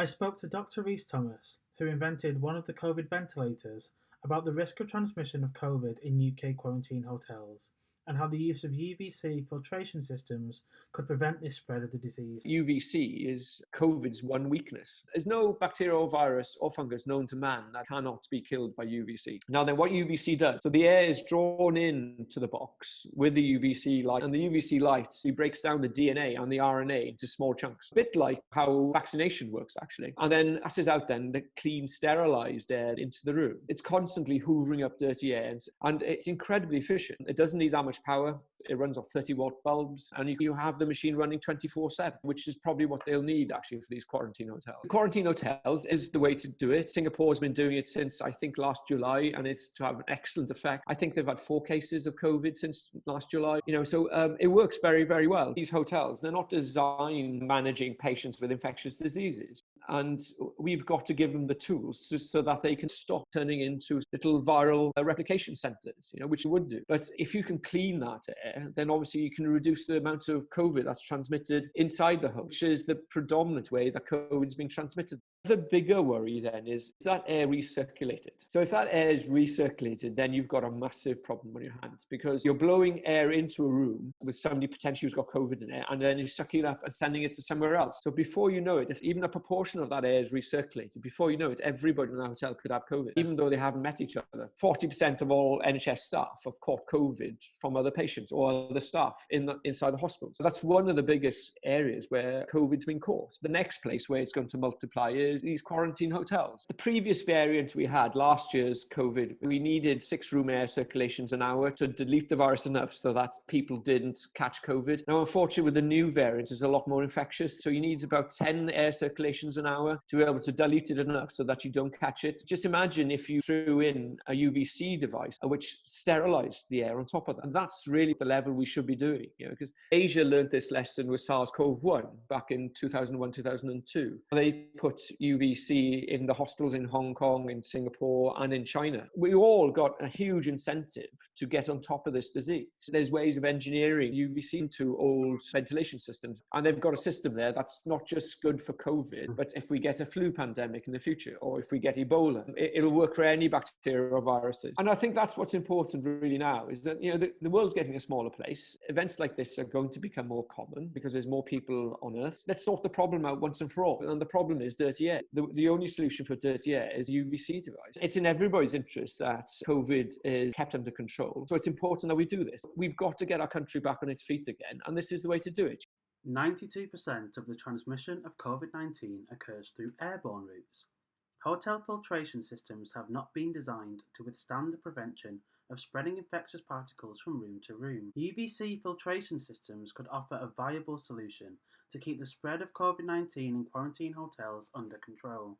I spoke to Dr. Rhys Thomas, who invented one of the COVID ventilators, about the risk of transmission of COVID in UK quarantine hotels and how the use of UVC filtration systems could prevent this spread of the disease. UVC is COVID's one weakness. There's no bacteria or virus or fungus known to man that cannot be killed by UVC. Now then, what UVC does, so the air is drawn into the box with the UVC light, and the UVC light, it breaks down the DNA and the RNA into small chunks. A bit like how vaccination works, actually. And then passes out then the clean, sterilized air into the room. It's constantly hoovering up dirty air, and it's incredibly efficient. It doesn't need that much power. It runs off 30-watt bulbs, and you have the machine running 24/7, which is probably what they'll need actually for these quarantine hotels. Quarantine hotels is the way to do it. Singapore's been doing it since, I think, last July, and it's to have an excellent effect. I think they've had 4 cases of COVID since last July. So it works very, very well. These hotels, they're not designed managing patients with infectious diseases. And we've got to give them the tools so that they can stop turning into little viral replication centers, which you would do. But if you can clean that air, then obviously you can reduce the amount of COVID that's transmitted inside the home, which is the predominant way that COVID is being transmitted. The bigger worry then is that air recirculated? So if that air is recirculated, then you've got a massive problem on your hands, because you're blowing air into a room with somebody potentially who's got COVID in it, and then you're sucking it up and sending it to somewhere else. So before you know it, if even a proportion of that air is recirculated, before you know it, everybody in the hotel could have COVID, even though they haven't met each other. 40% of all NHS staff have caught COVID from other patients or other staff inside the hospital. So that's one of the biggest areas where COVID's been caught. The next place where it's going to multiply is these quarantine hotels. The previous variant we had, last year's COVID, we needed 6 room air circulations an hour to delete the virus enough so that people didn't catch COVID. Now, unfortunately, with the new variant, it's a lot more infectious. So you need about 10 air circulations an hour to be able to dilute it enough so that you don't catch it. Just imagine if you threw in a UVC device which sterilized the air on top of that. And that's really the level we should be doing, because Asia learned this lesson with SARS-CoV-1 back in 2001, 2002. They put UVC in the hospitals in Hong Kong, in Singapore, and in China. We all got a huge incentive to get on top of this disease. There's ways of engineering UVC into old ventilation systems, and they've got a system there that's not just good for COVID, but if we get a flu pandemic in the future, or if we get Ebola, it'll work for any bacteria or viruses. And I think that's what's important really now, is that the world's getting a smaller place. Events like this are going to become more common because there's more people on Earth. Let's sort the problem out once and for all. And the problem is dirty air. The only solution for dirty air is a UVC device. It's in everybody's interest that COVID is kept under control. So it's important that we do this. We've got to get our country back on its feet again, and this is the way to do it. 92% of the transmission of COVID-19 occurs through airborne routes. Hotel filtration systems have not been designed to withstand the prevention of spreading infectious particles from room to room. UVC filtration systems could offer a viable solution to keep the spread of COVID-19 in quarantine hotels under control.